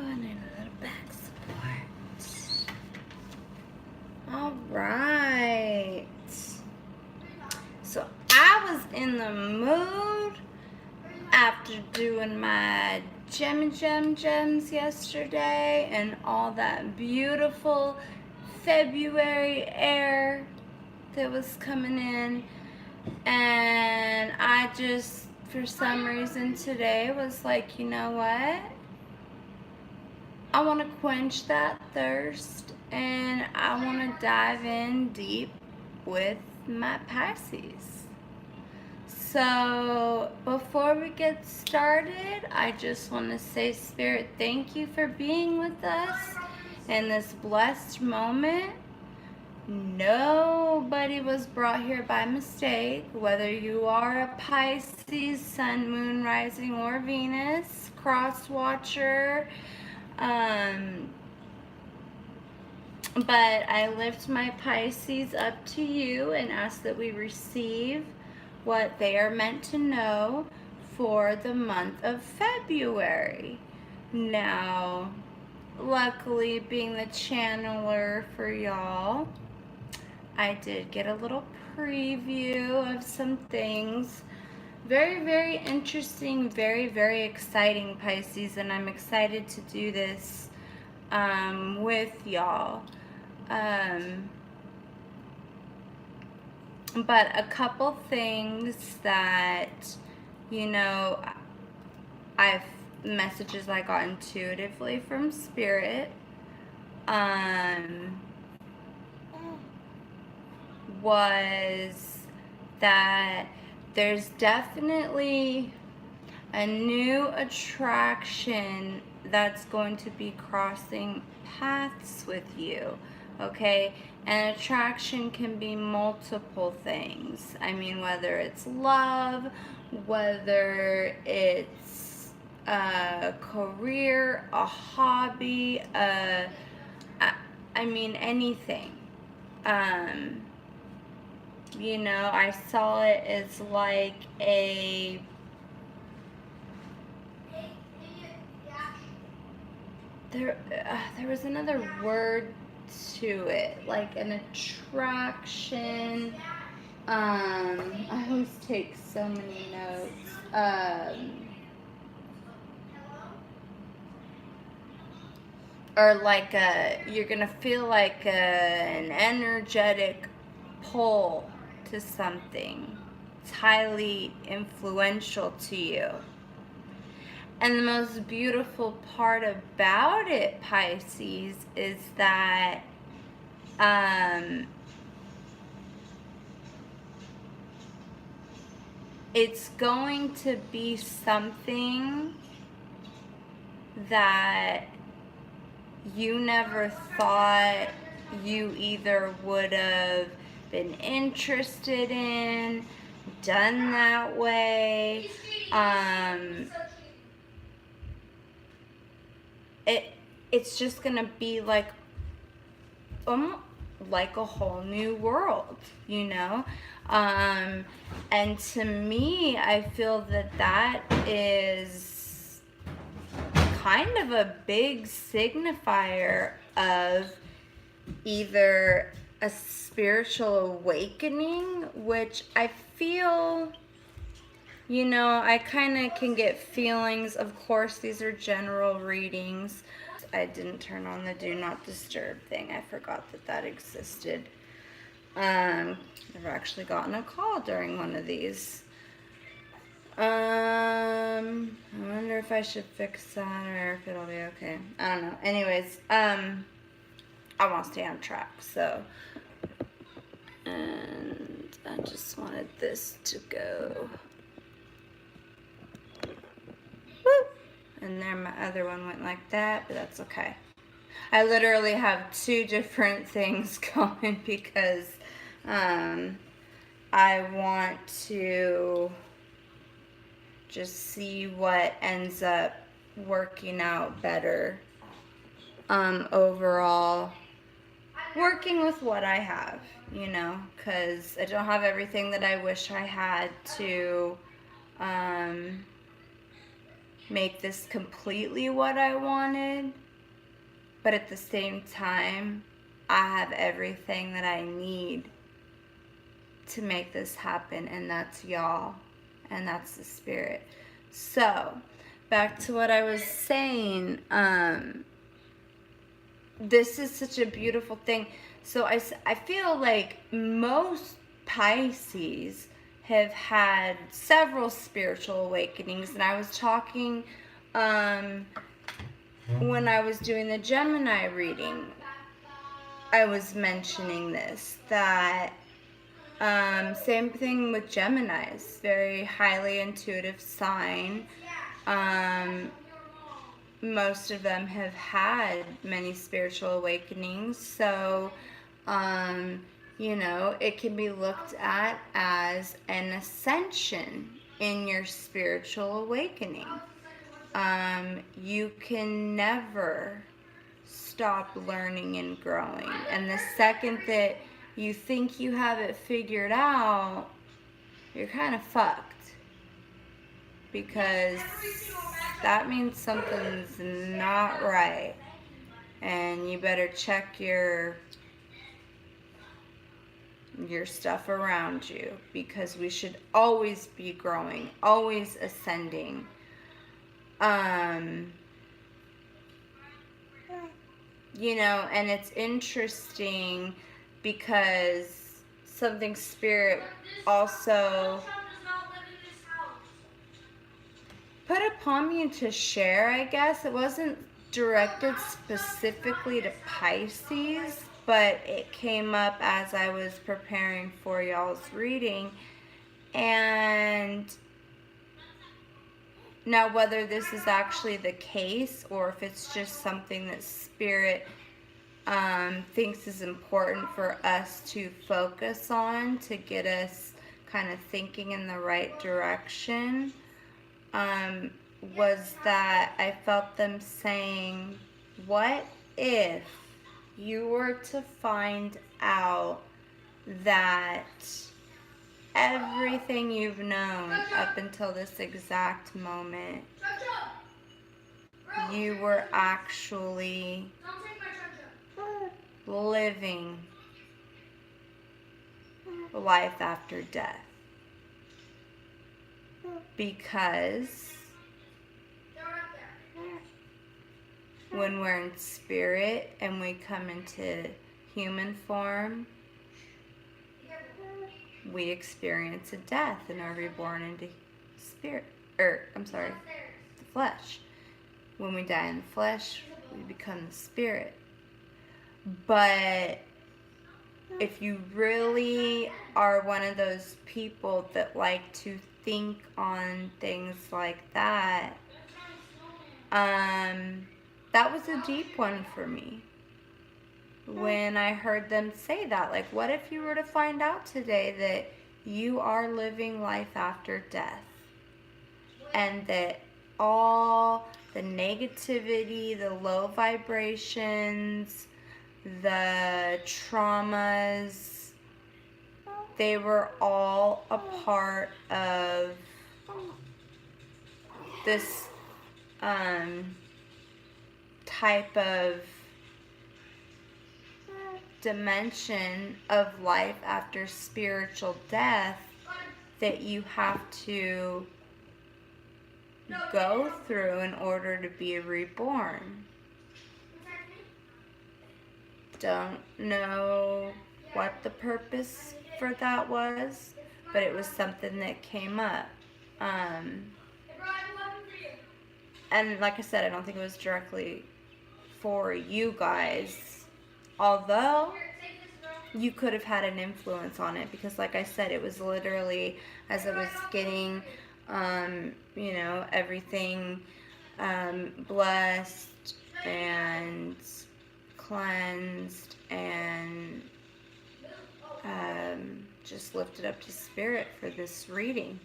Oh, and I need a little back support. All right. So I was in the mood after doing my gems yesterday and all that beautiful February air that was coming in, and I just, for some reason today, was like, you know what, I want to quench that thirst and I want to dive in deep with my Pisces. So before we get started, I just want to say, Spirit, thank you for being with us in this blessed moment. Nobody was brought here by mistake, whether you are a Pisces, Sun, Moon, Rising, or Venus, cross watcher. But I lift my Pisces up to you and ask that we receive what they are meant to know for the month of February. Now, luckily, being the channeler for y'all, I did get a little preview of some things. Very, very interesting, very, very exciting, Pisces, and I'm excited to do this with y'all. But a couple things that, you know, messages I got intuitively from Spirit, was that there's definitely a new attraction that's going to be crossing paths with you, okay? An attraction can be multiple things. I mean, whether it's love, whether it's a career, a hobby, I mean, anything. You know, I saw it as like a there was another word to it, like an attraction. I always take so many notes. Or like you're gonna feel like an energetic pull to something. It's highly influential to you. And the most beautiful part about it, Pisces, is that it's going to be something that you never thought you either would have been interested in, done that way. It's just gonna be like a whole new world, you know. And to me, I feel that is kind of a big signifier of either a spiritual awakening, which I feel, you know, I kind of can get feelings. Of course, these are general readings. I didn't turn on the do not disturb thing. I forgot that existed. Never actually gotten a call during one of these. I wonder if I should fix that or if it'll be okay. I don't know. Anyways, I want to stay on track, so. And I just wanted this to go. Woo! And there my other one went like that, but that's okay. I literally have two different things going because I want to just see what ends up working out better overall, working with what I have, you know, because I don't have everything that I wish I had to make this completely what I wanted, but at the same time, I have everything that I need to make this happen, and that's y'all, and that's the spirit. So, back to what I was saying, this is such a beautiful thing. So I feel like most Pisces have had several spiritual awakenings, and I was talking when I was doing the Gemini reading, I was mentioning this, that same thing with Geminis, very highly intuitive sign. Most of them have had many spiritual awakenings, so you know, it can be looked at as an ascension in your spiritual awakening. You can never stop learning and growing, and the second that you think you have it figured out, you're kind of fucked, because that means something's not right, and you better check your stuff around you, because we should always be growing, always ascending. You know, and it's interesting because something spirit also put upon me to share, I guess. It wasn't directed specifically to Pisces, but it came up as I was preparing for y'all's reading. And now, whether this is actually the case or if it's just something that spirit thinks is important for us to focus on to get us kind of thinking in the right direction, was that I felt them saying, what if you were to find out that everything you've known up until this exact moment, you were actually living life after death? Because when we're in spirit and we come into human form, we experience a death and are reborn into spirit, the flesh. When we die in the flesh, we become the spirit. But if you really are one of those people that like to think on things like that, that was a deep one for me. When I heard them say that, like, what if you were to find out today that you are living life after death, and that all the negativity, the low vibrations, the traumas, they were all a part of this type of dimension of life after spiritual death that you have to go through in order to be reborn. Don't know what the purpose for that was, but it was something that came up. And like I said, I don't think it was directly for you guys, although you could have had an influence on it, because like I said, it was literally as I was getting you know, everything blessed and cleansed and just lifted up to spirit for this reading,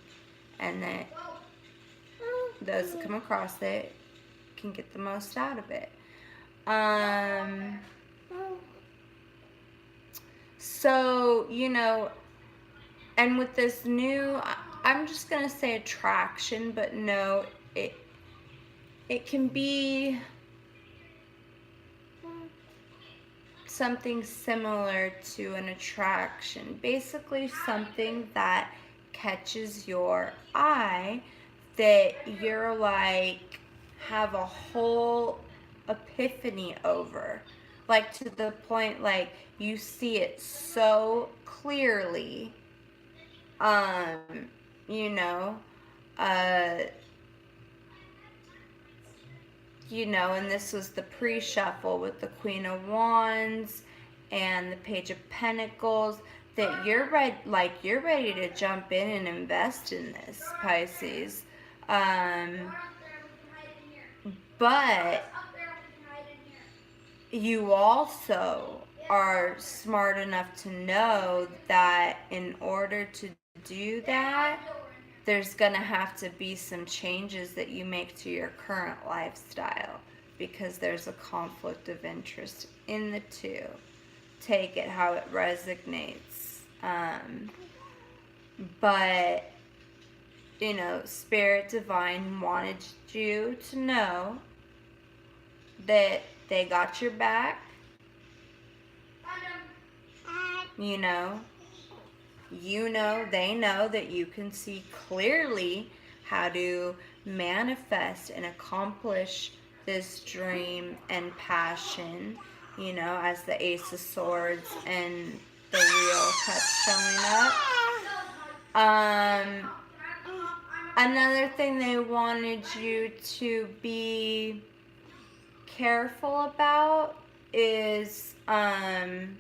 and that those that come across it can get the most out of it. So, you know, and with this new, I'm just going to say attraction, but no, it can be something similar to an attraction. Basically something that catches your eye that you're like have a whole epiphany over. Like to the point like you see it so clearly. Um, you know, uh and this was the pre-shuffle with the Queen of Wands and the Page of Pentacles, that you're ready to jump in and invest in this, Pisces. But you also are smart enough to know that in order to do that, there's gonna have to be some changes that you make to your current lifestyle, because there's a conflict of interest in the two. Take it how it resonates. But Spirit Divine wanted you to know that they got your back. They know that you can see clearly how to manifest and accomplish this dream and passion, as the Ace of Swords and the Wheel kept showing up. Another thing they wanted you to be careful about is, and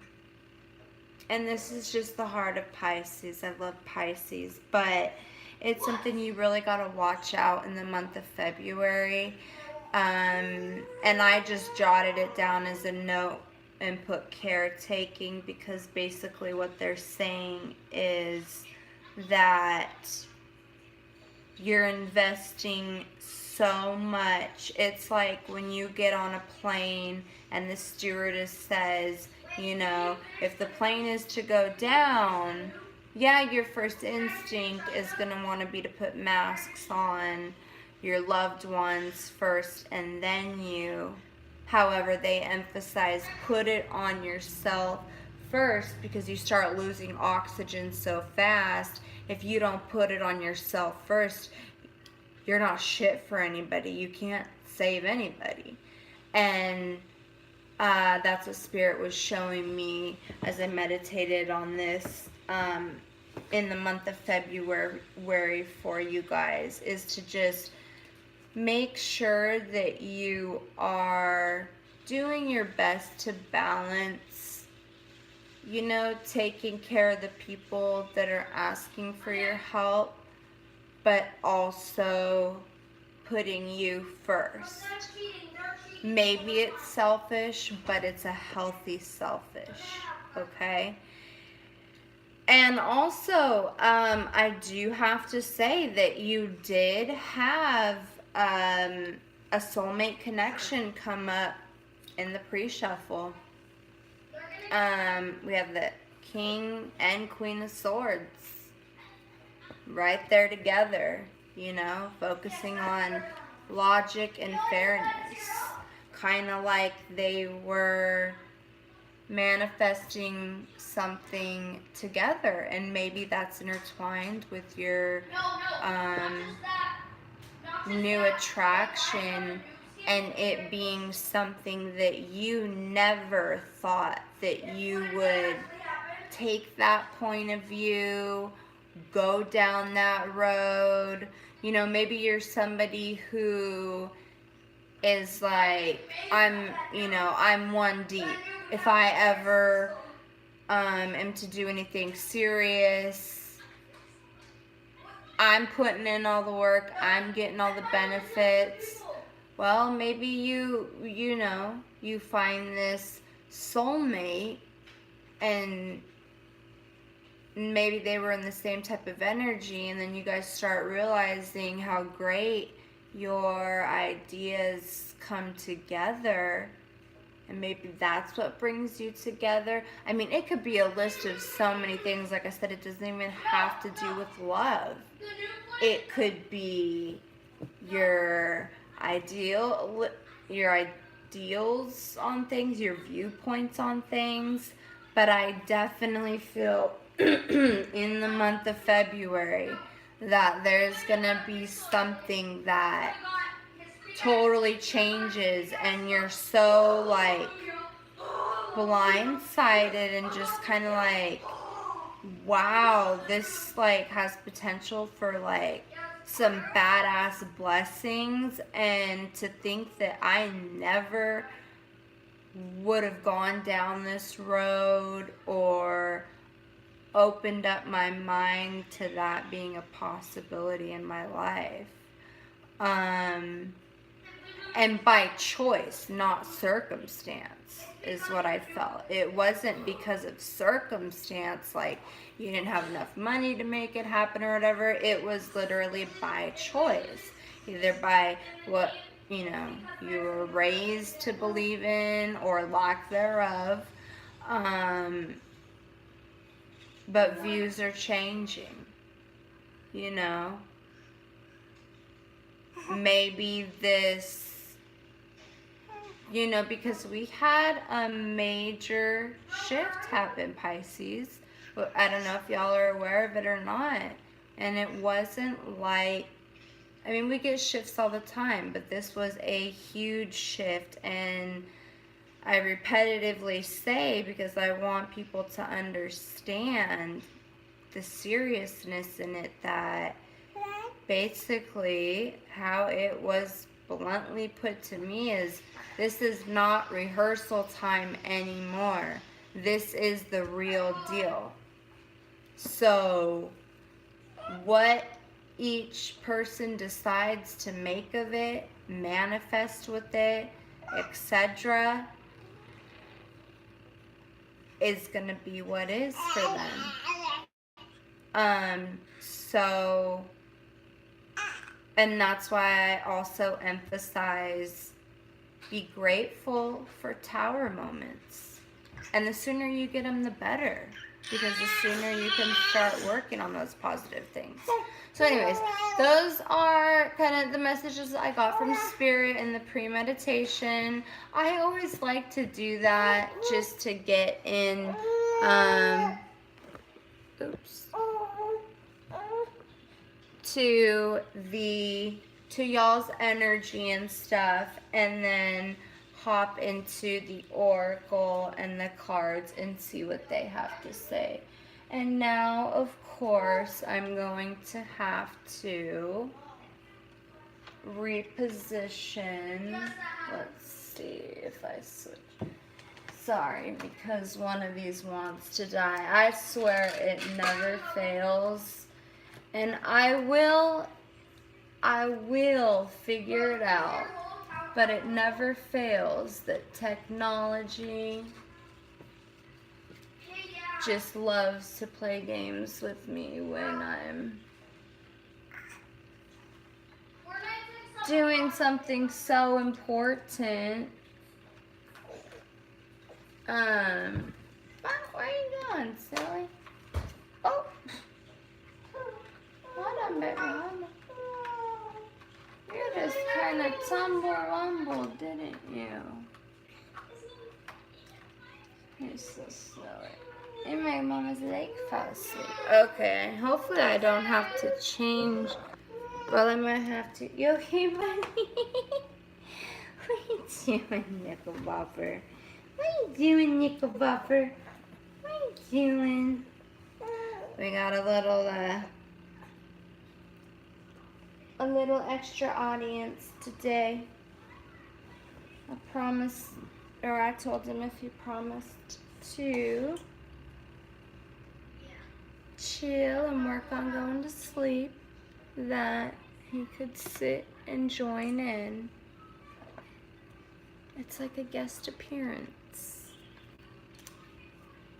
this is just the heart of Pisces. I love Pisces, but it's something you really got to watch out in the month of February. And I just jotted it down as a note and put caretaking, because basically what they're saying is that you're investing so much. It's like when you get on a plane and the stewardess says, if the plane is to go down, your first instinct is going to want to be to put masks on your loved ones first and then you. However, they emphasize put it on yourself first, because you start losing oxygen so fast. If you don't put it on yourself first, you're not shit for anybody. You can't save anybody. And that's what Spirit was showing me as I meditated on this in the month of February for you guys, is to just make sure that you are doing your best to balance, taking care of the people that are asking for your help, but also putting you first. Maybe it's selfish, but it's a healthy selfish, okay? And also, I do have to say that you did have a soulmate connection come up in the pre-shuffle. We have the King and Queen of Swords right there together, focusing on logic and fairness. Kind of like they were manifesting something together, and maybe that's intertwined with your new attraction, and it being something that you never thought that you would take that point of view, go down that road. Maybe you're somebody who is like, I'm one deep. If I ever am to do anything serious, I'm putting in all the work, I'm getting all the benefits. Well, maybe you find this soulmate, and maybe they were in the same type of energy, and then you guys start realizing how great your ideas come together, and maybe that's what brings you together. I mean, it could be a list of so many things. Like I said, it doesn't even have to do with love. It could be your your ideals on things, your viewpoints on things, but I definitely feel in the month of February that there's gonna be something that totally changes, and you're so like blindsided and just kind of like, wow, this like has potential for like some badass blessings. And to think that I never would have gone down this road or opened up my mind to that being a possibility in my life. And by choice, not circumstance, is what I felt. It wasn't because of circumstance, like you didn't have enough money to make it happen or whatever. It was literally by choice, either by what, you know, you were raised to believe in or lack thereof. But views are changing, you know. Maybe this, you know, because we had a major shift happen, Pisces. I don't know if y'all are aware of it or not. And it wasn't like, I mean, we get shifts all the time, but this was a huge shift. And I repetitively say, because I want people to understand the seriousness in it, that basically how it was bluntly put to me is, this is not rehearsal time anymore. This is the real deal. So what each person decides to make of it, manifest with it, etc., is going to be what is for them. So, and that's why I also emphasize, be grateful for tower moments. And the sooner you get them, the better. Because the sooner you can start working on those positive things. So anyways, those are kind of the messages I got from Spirit in the pre-meditation. I always like to do that just to get in, to y'all's energy and stuff, and then hop into the oracle and the cards and see what they have to say. And now, of course, I'm going to have to reposition. Let's see if I switch. Sorry, because one of these wants to die. I swear it never fails. And I will figure it out. But it never fails that technology just loves to play games with me when I'm doing something so important. Where are you going, silly? Oh, hold on, baby, hold on. You just kind of tumble-wumble, didn't you? You're so silly. You made Mama's leg fall asleep. Okay, hopefully I don't have to change. Well, I might have to. You okay, buddy? What are you doing, Nickel Bopper? What are you doing, Nickel Bopper? What are you doing? We got a little extra audience today. I promised, or I told him if he promised to chill and work on going to sleep, that he could sit and join in. It's like a guest appearance.